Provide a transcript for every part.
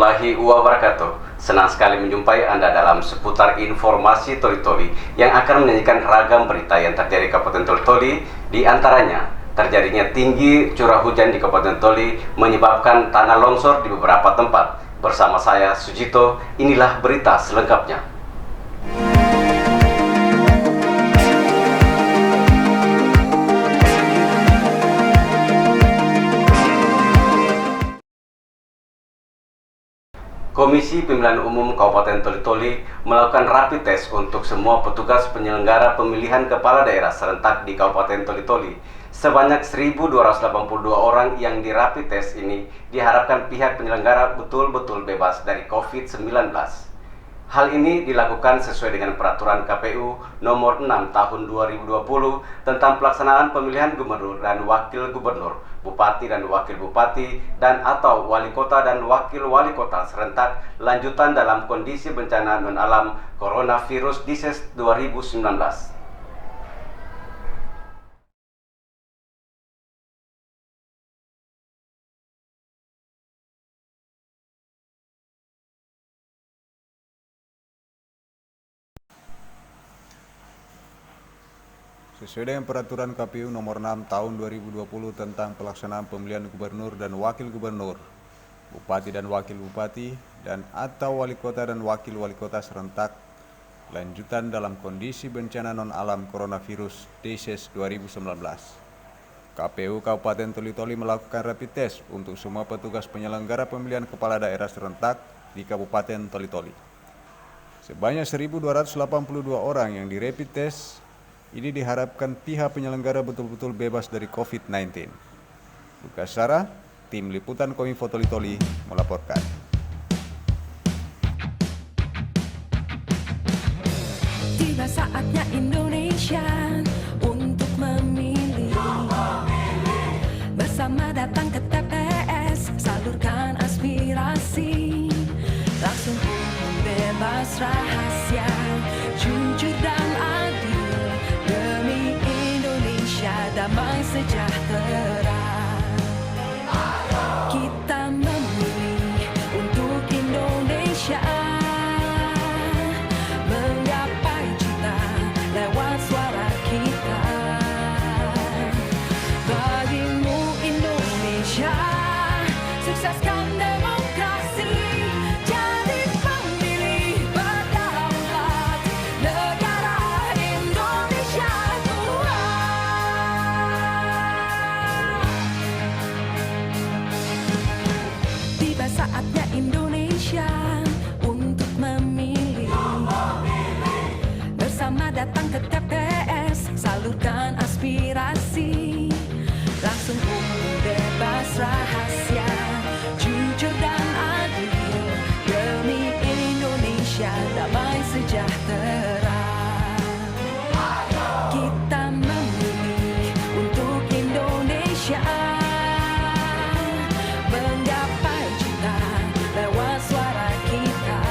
warahmatullahi wabarakatuh. Senang sekali menjumpai Anda dalam seputar informasi Toli-Toli yang akan menyajikan ragam berita yang terjadi di Kabupaten Toli-Toli. Di antaranya, terjadinya tinggi curah hujan di Kabupaten Toli menyebabkan tanah longsor di beberapa tempat. Bersama saya, Sujito, inilah berita selengkapnya. Komisi Pemilihan Umum Kabupaten Toli-Toli melakukan rapid test untuk semua petugas penyelenggara pemilihan kepala daerah serentak di Kabupaten Toli-Toli. Sebanyak 1.282 orang yang di rapid test ini diharapkan pihak penyelenggara betul-betul bebas dari COVID-19. Hal ini dilakukan sesuai dengan peraturan KPU nomor 6 tahun 2020 tentang pelaksanaan pemilihan gubernur dan wakil gubernur, bupati dan wakil bupati, dan atau wali kota dan wakil wali kota serentak lanjutan dalam kondisi bencana non-alam coronavirus disease 2019. Sesuai dengan peraturan KPU nomor 6 tahun 2020 tentang pelaksanaan pemilihan gubernur dan wakil gubernur, bupati dan wakil bupati, dan atau wali kota dan wakil wali kota serentak lanjutan dalam kondisi bencana non-alam coronavirus disease 2019. KPU Kabupaten Toli-Toli melakukan rapid test untuk semua petugas penyelenggara pemilihan kepala daerah serentak di Kabupaten Toli-Toli. Sebanyak 1.282 orang yang di rapid test ini diharapkan pihak penyelenggara betul-betul bebas dari COVID-19. Lukas Sarah, Tim Liputan Kominfo Toli-Toli melaporkan. Tiba saatnya Indonesia untuk memilih. Bersama datang ke TPS, salurkan aspirasi. Langsung umum bebas rahasia, jujur dan adil. Demi Indonesia damai sejahtera, kita memilih untuk Indonesia menggapai cita lewat suara kita. Bagimu Indonesia, sukseskan demokrasi, jadi pemilih berdaulat, negara Indonesia kuat. Tiba saatnya Indonesia untuk memilih. Bersama datang ke TPS, salurkan aspirasi. Langsung umum bebas rahasia, jujur dan adil. Demi Indonesia damai sejahtera, kita memilih untuk Indonesia menggapai cita lewat suara kita.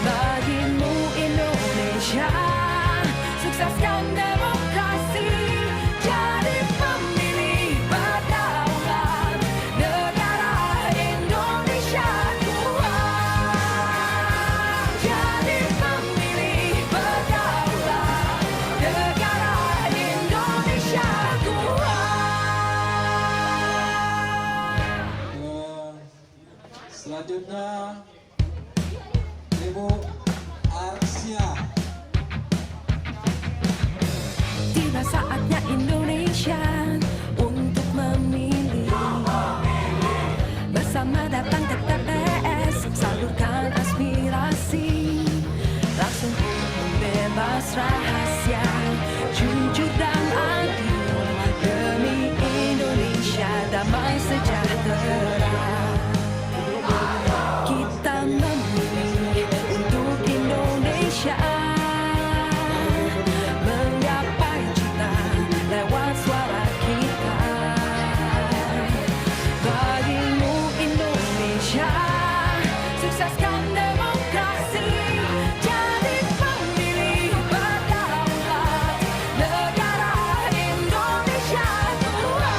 Bagimu Indonesia, sukseskan demokrasi, jadi pemilih berdaulat, negara Indonesia kuat. Jadi pemilih berdaulat, negara Indonesia kuat. Selanjutnya Ibu Arsia. Tiba saatnya Indonesia untuk memilih. Bersama datang ke TPS, salurkan aspirasi. Langsung umum bebas rahasia, jujur dan adil. Demi Indonesia damai sejahtera, kita memilih untuk Indonesia menggapai cita lewat suara kita. Bagimu Indonesia, sukseskan demokrasi, jadi pemilih berdaulat, negara Indonesia kuat.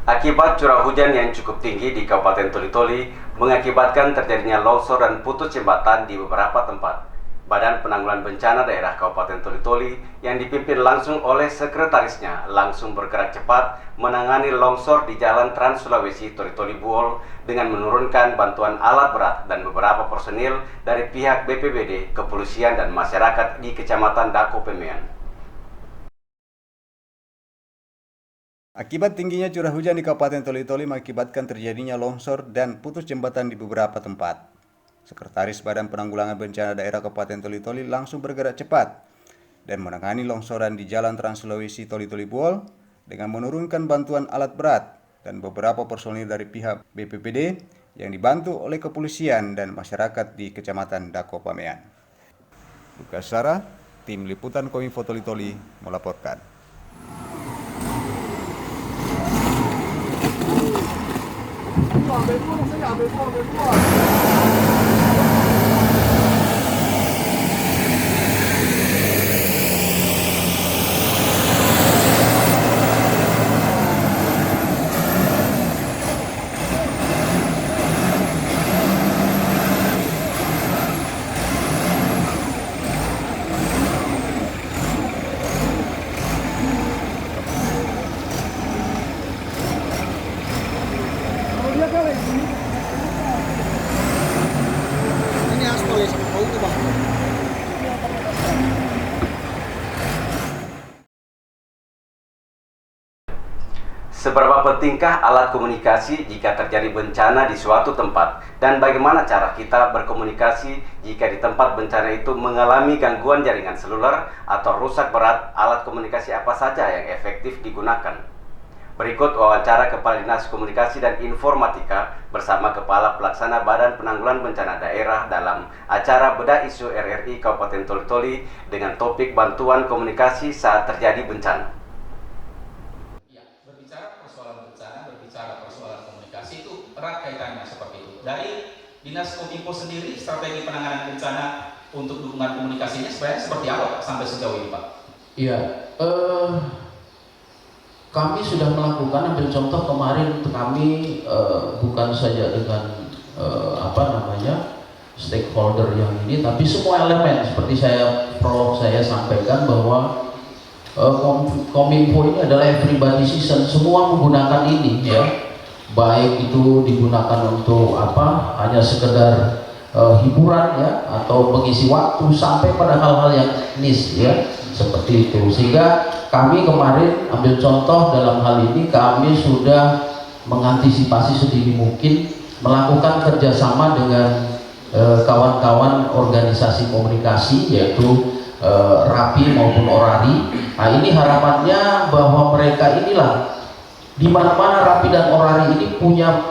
Akibat curah hujan yang cukup tinggi di Kabupaten Toli-Toli mengakibatkan terjadinya longsor dan putus jembatan di beberapa tempat. Badan Penanggulangan Bencana Daerah Kabupaten Toli-Toli yang dipimpin langsung oleh sekretarisnya langsung bergerak cepat menangani longsor di Jalan Trans Sulawesi Toli-Toli Buol dengan menurunkan bantuan alat berat dan beberapa personil dari pihak BPBD, kepolisian dan masyarakat di Kecamatan Dako Pemean. Akibat tingginya curah hujan di Kabupaten Toli-Toli mengakibatkan terjadinya longsor dan putus jembatan di beberapa tempat. Sekretaris Badan Penanggulangan Bencana Daerah Kabupaten Toli-Toli langsung bergerak cepat dan menangani longsoran di Jalan Trans Sulawesi Toli-Toli Buol dengan menurunkan bantuan alat berat dan beberapa personil dari pihak BPBD yang dibantu oleh kepolisian dan masyarakat di Kecamatan Dako Pamean. Lukas Sarah, Tim Liputan Kominfo Toli-Toli melaporkan. Ini aspal ya, sama itu bang. Seberapa pentingkah alat komunikasi jika terjadi bencana di suatu tempat? Dan bagaimana cara kita berkomunikasi jika di tempat bencana itu mengalami gangguan jaringan seluler atau rusak berat? Alat komunikasi apa saja yang efektif digunakan? Berikut wawancara Kepala Dinas Komunikasi dan Informatika bersama Kepala Pelaksana Badan Penanggulangan Bencana Daerah dalam acara Bedah Isu RRI Kabupaten Toli-Toli dengan topik bantuan komunikasi saat terjadi bencana. Berbicara persoalan bencana, berbicara persoalan komunikasi itu erat kaitannya seperti itu. Dari Dinas Kominfo sendiri, strategi penanganan bencana untuk dukungan komunikasinya sebenarnya seperti apa Pak, sampai sejauh ini Pak? Iya, kami sudah melakukan, ambil contoh kemarin kami bukan saja dengan stakeholder yang ini, tapi semua elemen seperti saya sampaikan bahwa Kominfo ini adalah everybody citizen, semua menggunakan ini ya, baik itu digunakan untuk hanya sekedar hiburan ya, atau mengisi waktu sampai pada hal-hal yang teknis ya, seperti itu. Sehingga kami kemarin ambil contoh dalam hal ini, kami sudah mengantisipasi sedini mungkin melakukan kerjasama dengan kawan-kawan organisasi komunikasi yaitu RAPI maupun ORARI. Nah ini harapannya bahwa mereka inilah di mana-mana RAPI dan ORARI ini punya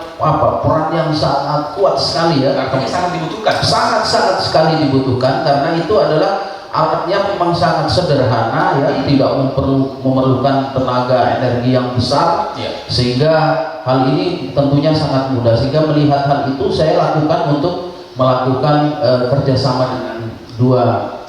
peran yang sangat kuat sekali ya. Artinya sangat dibutuhkan. Sangat sekali dibutuhkan karena itu adalah alatnya memang sangat sederhana ya, tidak memerlukan tenaga energi yang besar ya. Sehingga hal ini tentunya sangat mudah, sehingga melihat hal itu saya lakukan untuk melakukan kerjasama dengan dua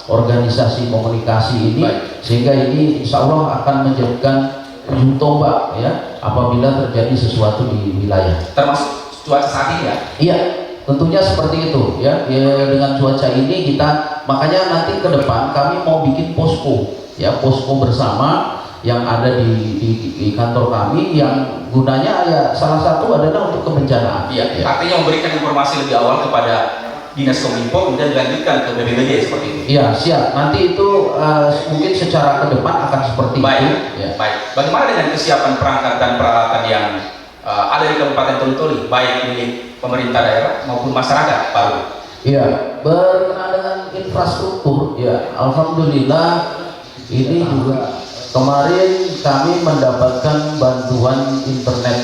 organisasi komunikasi ini. Baik. Sehingga ini insya Allah akan menjadikan ujung tombak ya apabila terjadi sesuatu di wilayah, termasuk cuaca saat ini ya. Iya, tentunya seperti itu ya, dengan cuaca ini kita makanya nanti ke depan kami mau bikin posko ya, posko bersama yang ada di kantor kami yang gunanya ya salah satu adalah untuk kebencanaan. Iya, ya. Artinya memberikan informasi lebih awal kepada Dinas Kominfo kemudian dilanjutkan ke BPBD seperti itu. Iya, siap. Nanti itu mungkin secara ke depan akan seperti baik, itu. Ya. Baik. Bagaimana dengan kesiapan perangkat dan peralatan yang ada di Kabupaten Toli-Toli, baik milik pemerintah daerah maupun masyarakat, Pak Rudi? Iya, berkenaan dengan infrastruktur, ya, alhamdulillah ini juga kemarin kami mendapatkan bantuan internet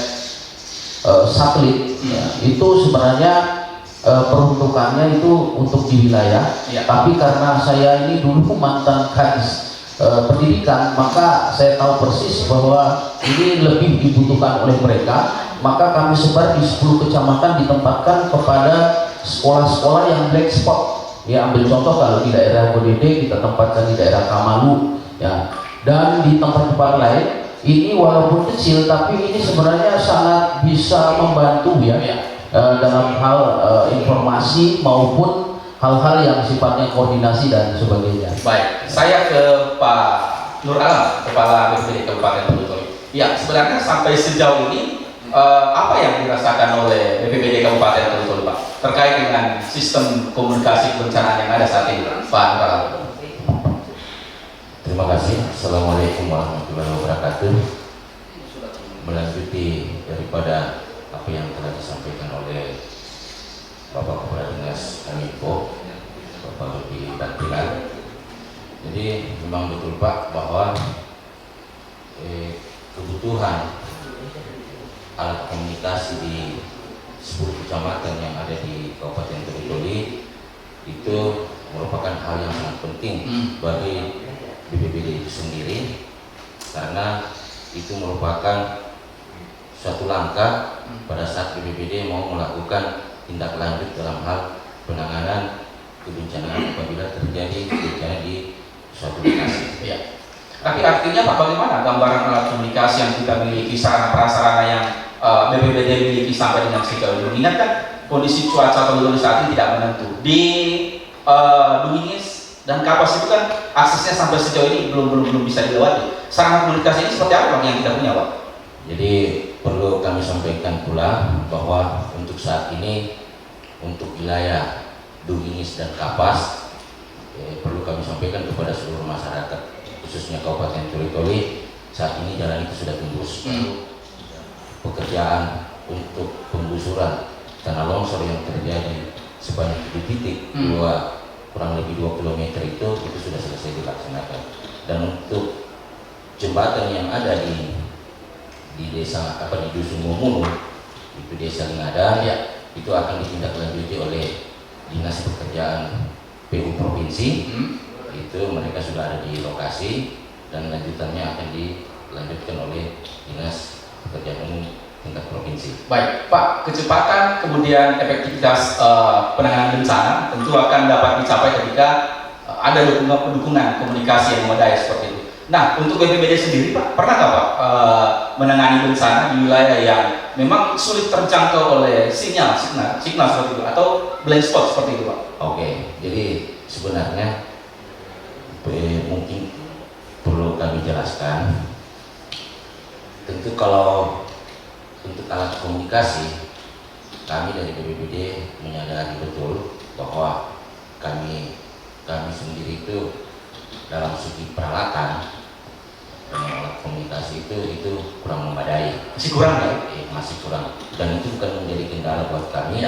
satelit. Ya, itu sebenarnya peruntukannya itu untuk di wilayah, ya. Tapi karena saya ini dulu mantan kadis pendidikan, maka saya tahu persis bahwa ini lebih dibutuhkan oleh mereka. maka kami sebar di 10 kecamatan, ditempatkan kepada sekolah-sekolah yang black spot. Ya, ambil contoh kalau di daerah Bodede kita tempatkan di daerah Kamalu, ya, dan di tempat-tempat lain. Ini walaupun kecil tapi ini sebenarnya sangat bisa membantu ya, dalam hal informasi maupun hal-hal yang sifatnya koordinasi dan sebagainya. Baik, saya ke Pak Nur Alam, Kepala BPBD Kabupaten Toli. Ya, sebenarnya sampai sejauh ini apa yang dirasakan oleh BPBD Kabupaten Toli, Pak, terkait dengan sistem komunikasi kebencanaan yang ada saat ini, Pak Nur Alam? Terima kasih. Assalamualaikum warahmatullahi wabarakatuh. Melanjuti daripada apa yang telah disampaikan oleh Bapak Kepala Dinas Kominfo, Bapak Rudi Bantilan. Jadi memang betul Pak bahwa kebutuhan alat komunikasi di 10 kecamatan yang ada di Kabupaten Toli itu merupakan hal yang sangat penting bagi BPBD itu sendiri, karena itu merupakan suatu langkah pada saat BPBD mau melakukan tindak lanjut dalam hal penanganan kebencanaan apabila terjadi bencana di suatu lokasi. Ya. Tapi artinya Pak, bagaimana gambaran alat komunikasi yang kita miliki, sarana prasarana yang BPBD miliki sampai dengan sejauh ini? Mengingat kan kondisi cuaca Toli saat ini tidak menentu. Di Dungingis dan Kapas itu kan aksesnya sampai sejauh ini belum bisa dilewati. Sarana komunikasi ini seperti apa Pak yang kita punya, Pak? Jadi perlu kami sampaikan pula bahwa untuk saat ini untuk wilayah Dungingis dan Kapas perlu kami sampaikan kepada seluruh masyarakat khususnya Kabupaten Toli saat ini jalan itu sudah tembus. Pekerjaan untuk penggusuran tanah longsor yang terjadi sebanyak 7 titik, kurang lebih 2 km itu sudah selesai dilaksanakan. Dan untuk jembatan yang ada di desa di Dusun Mumunu, itu desa Lingada, itu akan ditindaklanjuti oleh Dinas Pekerjaan PU Provinsi. Itu mereka sudah ada di lokasi dan lanjutannya akan dilanjutkan oleh Dinas Pekerjaan Umum tingkat provinsi. Baik, Pak, kecepatan kemudian efektivitas penanganan bencana tentu akan dapat dicapai ketika ada dukungan komunikasi yang memadai seperti itu. Nah, untuk BPBD sendiri Pak, pernah nggak Pak menangani bencana di wilayah yang memang sulit terjangkau oleh sinyal seperti itu atau blind spot seperti itu Pak? Oke, jadi sebenarnya mungkin perlu kami jelaskan. Tentu kalau untuk alat komunikasi, kami dari BPBD menyadari betul bahwa kami sendiri itu dalam segi peralatan dengan alat komunikasi itu kurang memadai. Masih kurang ya? Masih kurang. Dan itu bukan menjadi kendala buat kami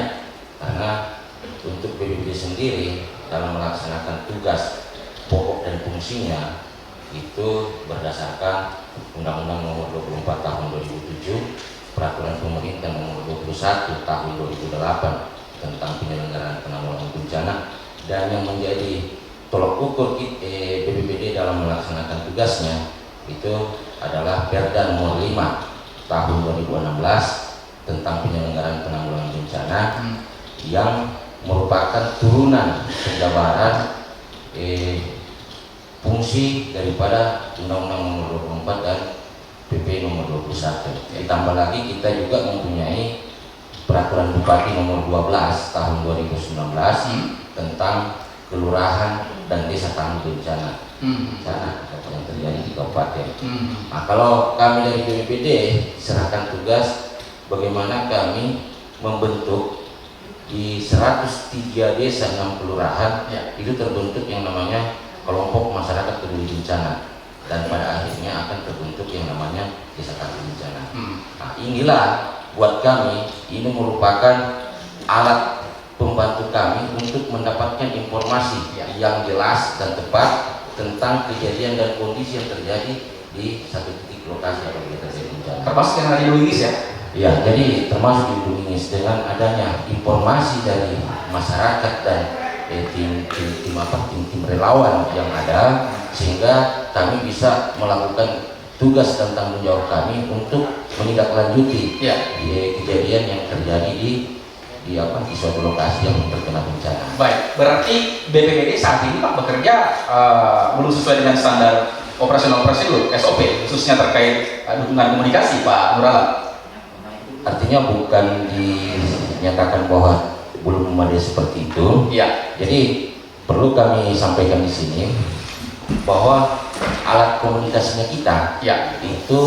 karena untuk BPBD sendiri dalam melaksanakan tugas pokok dan fungsinya itu berdasarkan Undang-Undang Nomor 24 Tahun 2007, Peraturan Pemerintah Nomor 21 Tahun 2008 tentang penyelenggaraan penanggulangan bencana, dan yang menjadi tolok ukur BPBD dalam melaksanakan tugasnya itu adalah Perda Nomor 5 Tahun 2016 tentang penyelenggaraan penanggulangan bencana yang merupakan turunan penjabaran fungsi daripada Undang-Undang Nomor 24 dan PP Nomor 21. Ditambah lagi kita juga mempunyai Peraturan Bupati Nomor 12 Tahun 2019 tentang kelurahan dan desa tangguh bencana yang terjadi di kabupaten. Nah, kalau kami dari BPBD serahkan tugas bagaimana kami membentuk di 103 desa 6 kelurahan itu terbentuk yang namanya kelompok masyarakat peduli bencana, dan pada akhirnya akan terbentuk yang namanya desa tangguh bencana. Nah, inilah buat kami ini merupakan alat pembantu kami untuk mendapatkan informasi yang jelas dan tepat tentang kejadian dan kondisi yang terjadi di satu titik lokasi apabila terjadi bencana. Termasuk yang ada di Dungingis ya? Ya, jadi termasuk di Dungingis dengan adanya informasi dari masyarakat dan tim relawan yang ada, sehingga kami bisa melakukan tugas dan tanggung jawab kami untuk menindaklanjuti kejadian yang terjadi di suatu lokasi yang terkena bencana. Baik, berarti BPBD saat ini Pak bekerja belum sesuai dengan standar operasional prosedur SOP, khususnya terkait dukungan komunikasi Pak Nur Alam. Artinya bukan dinyatakan bahwa belum memadai seperti itu. Iya. Jadi perlu kami sampaikan di sini bahwa alat komunikasinya kita itu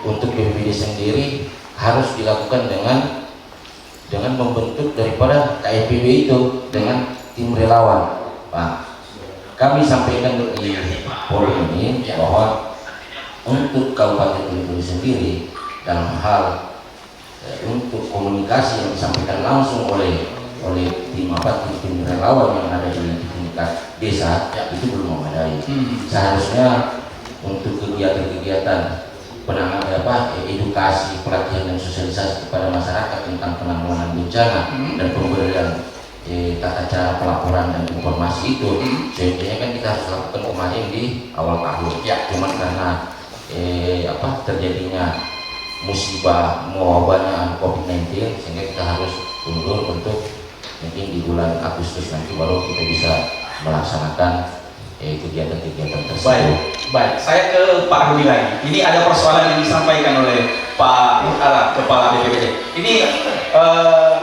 untuk BPBD sendiri harus dilakukan dengan membentuk daripada KIPB itu dengan tim relawan. Pak, kami sampaikan di forum ini bahwa untuk Kabupaten Toli sendiri dalam hal untuk komunikasi yang disampaikan langsung oleh tim relawan yang ada di tingkat desa itu belum memadai. Seharusnya untuk kegiatan-kegiatan edukasi, pelatihan dan sosialisasi kepada masyarakat tentang penanggulangan bencana dan pemberian tata cara pelaporan dan informasi itu sebenarnya kan kita harus lakukan kemarin di awal tahun. Cuman karena terjadinya musibah mewabahnya COVID-19 sehingga kita harus undur untuk mungkin di bulan Agustus nanti baru kita bisa melaksanakan kegiatan-kegiatan tersebut. Baik, saya ke Pak Rudi lagi. Ini ada persoalan yang disampaikan oleh Pak Nur Alam, Kepala BPBD. Ini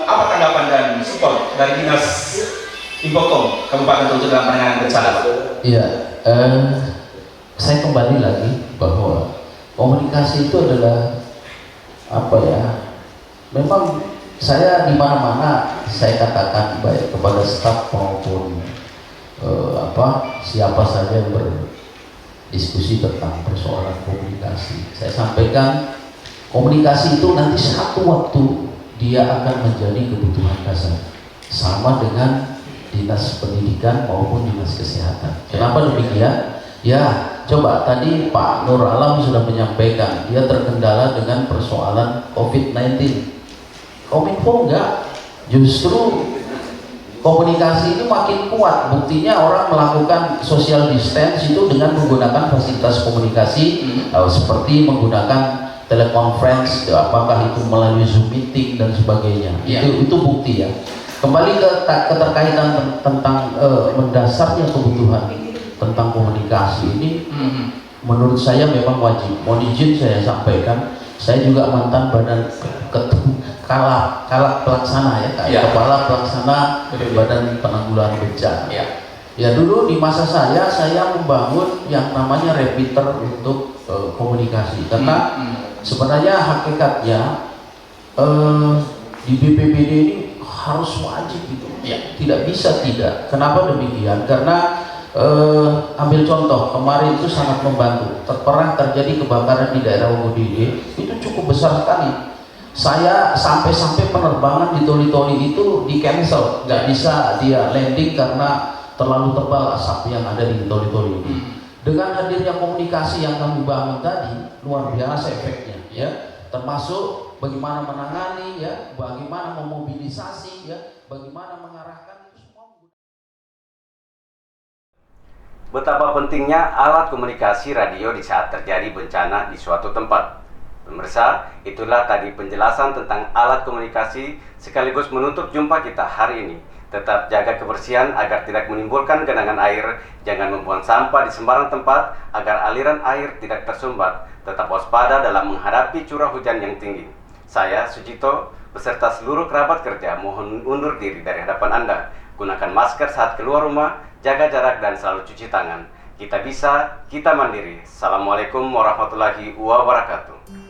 apa tanggapan dan support dari Dinas Infokom Kabupaten Toli dalam penanganan bencana, Pak? Iya, saya kembali lagi bahwa komunikasi itu adalah memang saya di mana-mana saya katakan baik kepada staf maupun siapa saja yang berdiskusi tentang persoalan komunikasi, saya sampaikan komunikasi itu nanti satu waktu dia akan menjadi kebutuhan dasar sama dengan dinas pendidikan maupun dinas kesehatan. Kenapa demikian? Ya, coba tadi Pak Nur Alam sudah menyampaikan dia terkendala dengan persoalan COVID-19. Kominfo enggak, justru komunikasi ini makin kuat. Buktinya orang melakukan social distance itu dengan menggunakan fasilitas komunikasi seperti menggunakan telekonferensi, apakah itu melalui Zoom meeting dan sebagainya. Itu bukti ya. Kembali ke keterkaitan tentang mendasarnya kebutuhan tentang komunikasi ini, menurut saya memang wajib. Mohon izin saya sampaikan, saya juga mantan badan kepala pelaksana kepala pelaksana Badan Penanggulangan Bencana. Ya dulu di masa saya membangun yang namanya repeater untuk komunikasi, karena sebenarnya hakikatnya di BPBD ini harus wajib itu, tidak bisa tidak. Kenapa demikian? Karena ambil contoh kemarin itu sangat membantu. Pernah terjadi kebakaran di daerah Wogodede, itu cukup besar sekali. Saya sampai penerbangan di Toli-Toli itu di cancel, nggak bisa dia landing karena terlalu tebal asap yang ada di Toli-Toli ini. Dengan hadirnya komunikasi yang kami bangun tadi, luar biasa efeknya, ya. Termasuk bagaimana menangani, ya, bagaimana memobilisasi, ya, bagaimana mengarahkan itu semua. Betapa pentingnya alat komunikasi radio di saat terjadi bencana di suatu tempat. Pemirsa, itulah tadi penjelasan tentang alat komunikasi sekaligus menutup jumpa kita hari ini. Tetap jaga kebersihan agar tidak menimbulkan genangan air. Jangan membuang sampah di sembarang tempat agar aliran air tidak tersumbat. Tetap waspada dalam menghadapi curah hujan yang tinggi. Saya, Sujito, beserta seluruh kerabat kerja mohon undur diri dari hadapan Anda. Gunakan masker saat keluar rumah, jaga jarak dan selalu cuci tangan. Kita bisa, kita mandiri. Assalamualaikum warahmatullahi wabarakatuh.